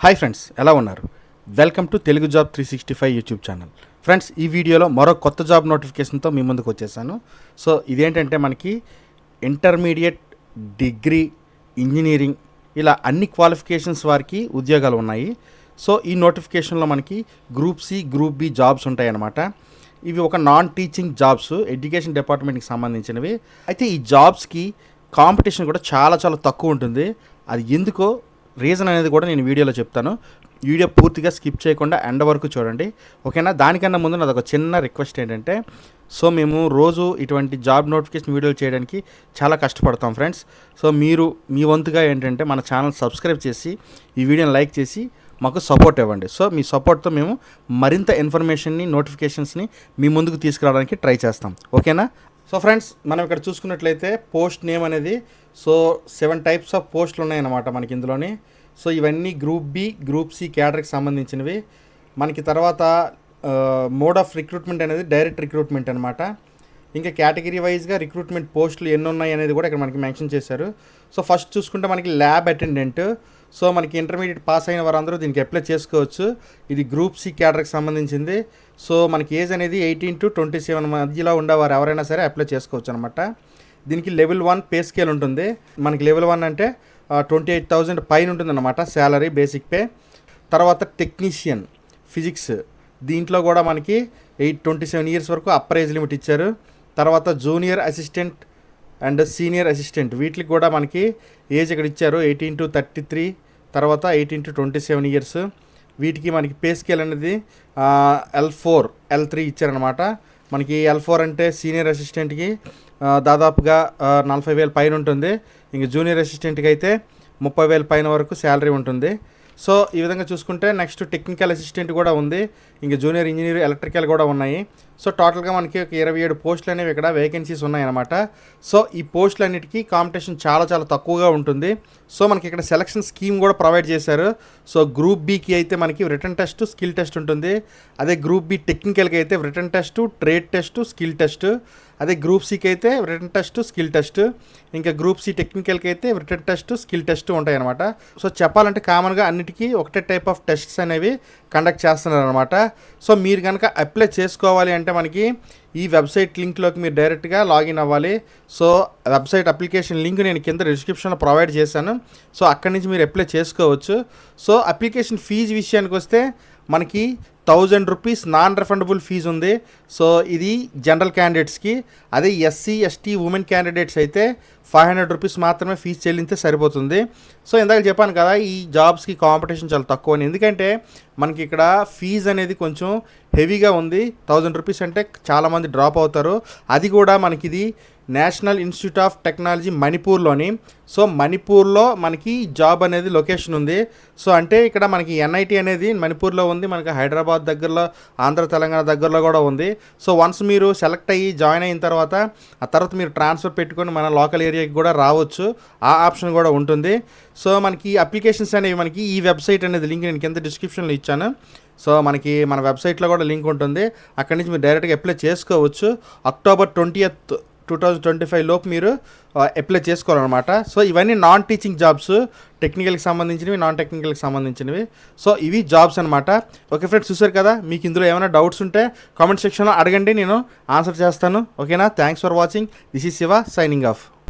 Hi friends, ఎలా ఉన్నారు? Welcome to Telugu job 365 YouTube channel. Friends, ఈ వీడియోలో మరో కొత్త జాబ్ నోటిఫికేషన్తో మీ ముందుకు వచ్చేసాను. సో ఇదేంటంటే మనకి ఇంటర్మీడియట్, డిగ్రీ, ఇంజనీరింగ్ ఇలా అన్ని క్వాలిఫికేషన్స్ వారికి ఉద్యోగాలు ఉన్నాయి. సో ఈ నోటిఫికేషన్లో మనకి group C, group B jobs ఉంటాయన్నమాట. ఇవి ఒక నాన్ టీచింగ్ జాబ్స్, ఎడ్యుకేషన్ డిపార్ట్మెంట్కి సంబంధించినవి. అయితే ఈ జాబ్స్కి కాంపిటీషన్ కూడా చాలా చాలా తక్కువ ఉంటుంది. అది ఎందుకో రీజన్ అనేది కూడా నేను వీడియోలో చెప్తాను. వీడియో పూర్తిగా స్కిప్ చేయకుండా ఎండ్ వరకు చూడండి, ఓకేనా? దానికన్నా ముందు నాది ఒక చిన్న రిక్వెస్ట్ ఏంటంటే, సో మేము రోజు ఇటువంటి జాబ్ నోటిఫికేషన్ వీడియోలు చేయడానికి చాలా కష్టపడతాం ఫ్రెండ్స్. సో మీరు మీ వంతుగా ఏంటంటే మన ఛానల్ సబ్స్క్రైబ్ చేసి ఈ వీడియోని లైక్ చేసి మాకు సపోర్ట్ ఇవ్వండి. సో మీ సపోర్ట్తో మేము మరింత ఇన్ఫర్మేషన్ని, నోటిఫికేషన్స్ని మీ ముందుకు తీసుకురావడానికి ట్రై చేస్తాం, ఓకేనా? సో ఫ్రెండ్స్, మనం ఇక్కడ చూసుకున్నట్లయితే పోస్ట్ నేమ్ అనేది 7 టైప్స్ ఆఫ్ పోస్టులు ఉన్నాయన్నమాట మనకి ఇందులోని. సో ఇవన్నీ గ్రూప్ బి, గ్రూప్ సి క్యాడర్కి సంబంధించినవి. మనకి తర్వాత మోడ్ ఆఫ్ రిక్రూట్మెంట్ అనేది డైరెక్ట్ రిక్రూట్మెంట్ అనమాట. ఇంకా కేటగిరీ వైజ్గా రిక్రూట్మెంట్ పోస్టులు ఎన్ని ఉన్నాయి అనేది కూడా ఇక్కడ మనకి మెన్షన్ చేశారు. సో ఫస్ట్ చూసుకుంటే మనకి ల్యాబ్ అటెండెంట్. సో మనకి ఇంటర్మీడియట్ పాస్ అయిన వారందరూ దీనికి అప్లై చేసుకోవచ్చు. ఇది గ్రూప్ సి క్యాడర్కి సంబంధించింది. సో మనకి ఏజ్ అనేది 18 to 27 మధ్యలో ఉండేవారు ఎవరైనా సరే అప్లై చేసుకోవచ్చు అనమాట. దీనికి లెవెల్ 1 పే స్కేల్ ఉంటుంది. మనకి లెవెల్ 1 అంటే 28,000 పైన ఉంటుందన్నమాట శాలరీ, బేసిక్ పే. తర్వాత టెక్నీషియన్ ఫిజిక్స్, దీంట్లో కూడా మనకి 27 years వరకు అప్పర్ ఏజ్ లిమిట్ ఇచ్చారు. తర్వాత junior assistant and senior assistant, వీటికి కూడా మనకి ఏజ్ ఇక్కడ ఇచ్చారు 18 to 33, తర్వాత 18 to 27 years. వీటికి మనకి పే స్కేల్ అనేది L4, L3 ఇచ్చారనమాట. మనకి L4 అంటే సీనియర్ అసిస్టెంట్కి దాదాపుగా 40,000 పైన ఉంటుంది. ఇంక జూనియర్ అసిస్టెంట్కి అయితే 30,000 పైన వరకు శాలరీ ఉంటుంది. సో ఈ విధంగా చూసుకుంటే నెక్స్ట్ టెక్నికల్ అసిస్టెంట్ కూడా ఉంది. ఇంక జూనియర్ ఇంజనీర్, ఎలక్ట్రికల్ కూడా ఉన్నాయి. సో టోటల్గా మనకి ఒక 27 పోస్టులు అనేవి ఇక్కడ వేకెన్సీస్ ఉన్నాయన్నమాట. సో ఈ పోస్టులన్నిటికీ కాంపిటీషన్ చాలా చాలా తక్కువగా ఉంటుంది. సో మనకి ఇక్కడ సెలక్షన్ స్కీమ్ కూడా ప్రొవైడ్ చేశారు. సో గ్రూప్ బికి అయితే మనకి రిటన్ టెస్ట్, స్కిల్ టెస్ట్ ఉంటుంది. అదే గ్రూప్ బి టెక్నికల్కి అయితే written test, trade test, skill test. అదే గ్రూప్ సికి అయితే రిటన్ టెస్ట్, స్కిల్ టెస్ట్. ఇంకా గ్రూప్ సి టెక్నికల్కి అయితే రిటన్ టెస్ట్, స్కిల్ టెస్ట్ ఉంటాయి అనమాట. సో చెప్పాలంటే కామన్గా అన్నిటికీ ఒకటే టైప్ ఆఫ్ టెస్ట్స్ అనేవి కండక్ట్ చేస్తున్నారు అనమాట. సో మీరు కనుక అప్లై చేసుకోవాలి అంటే మనకి ఈ వెబ్సైట్ లింక్లోకి మీరు డైరెక్ట్గా లాగిన్ అవ్వాలి. సో వెబ్సైట్ అప్లికేషన్ లింక్ నేను కింద డిస్క్రిప్షన్లో ప్రొవైడ్ చేశాను. సో అక్కడి నుంచి మీరు అప్లై చేసుకోవచ్చు. సో అప్లికేషన్ ఫీజు విషయానికి వస్తే మనకి 1,000 rupees నాన్ రిఫండబుల్ ఫీజు ఉంది. సో ఇది జనరల్ క్యాండిడేట్స్కి. అదే ఎస్సీ, ఎస్టీ, ఉమెన్ క్యాండిడేట్స్ అయితే 500 rupees మాత్రమే ఫీజు చెల్లింతే సరిపోతుంది. సో ఇందాక చెప్పాను కదా, ఈ జాబ్స్కి కాంపిటీషన్ చాలా తక్కువ అని. ఎందుకంటే మనకి ఇక్కడ ఫీజు అనేది కొంచెం హెవీగా ఉంది. 1,000 rupees అంటే చాలామంది డ్రాప్ అవుతారు. అది కూడా మనకి ఇది నేషనల్ ఇన్స్టిట్యూట్ ఆఫ్ టెక్నాలజీ మణిపూర్లోని. సో మణిపూర్లో మనకి జాబ్ అనేది లొకేషన్ ఉంది. సో అంటే ఇక్కడ మనకి ఎన్ఐటి అనేది మణిపూర్లో ఉంది, మనకి హైదరాబాద్ దగ్గరలో, ఆంధ్ర తెలంగాణ దగ్గరలో కూడా ఉంది. సో వన్స్ మీరు సెలెక్ట్ అయ్యి జాయిన్ అయిన తర్వాత ఆ తర్వాత మీరు ట్రాన్స్ఫర్ పెట్టుకొని మన లోకల్ ఏరియాకి కూడా రావచ్చు, ఆ ఆప్షన్ కూడా ఉంటుంది. సో మనకి అప్లికేషన్స్ అనేవి మనకి ఈ వెబ్సైట్ అనేది లింక్ నేను కింద డిస్క్రిప్షన్లో ఇచ్చాను. సో మనకి మన వెబ్సైట్లో కూడా లింక్ ఉంటుంది. అక్కడి నుంచి మీరు డైరెక్ట్గా అప్లై చేసుకోవచ్చు. October 20th, 2025 లోపు మీరు అప్లై చేసుకోవాలన్నమాట. సో ఇవన్నీ నాన్ టీచింగ్ జాబ్స్, టెక్నికల్కి సంబంధించినవి, నాన్ టెక్నికల్కి సంబంధించినవి. సో ఇవి జాబ్స్ అనమాట. ఓకే ఫ్రెండ్స్, చూసారు కదా. మీకు ఇందులో ఏమైనా డౌట్స్ ఉంటే కామెంట్ సెక్షన్లో అడగండి, నేను ఆన్సర్ చేస్తాను, ఓకేనా? Thanks for watching. This is Shiva signing off.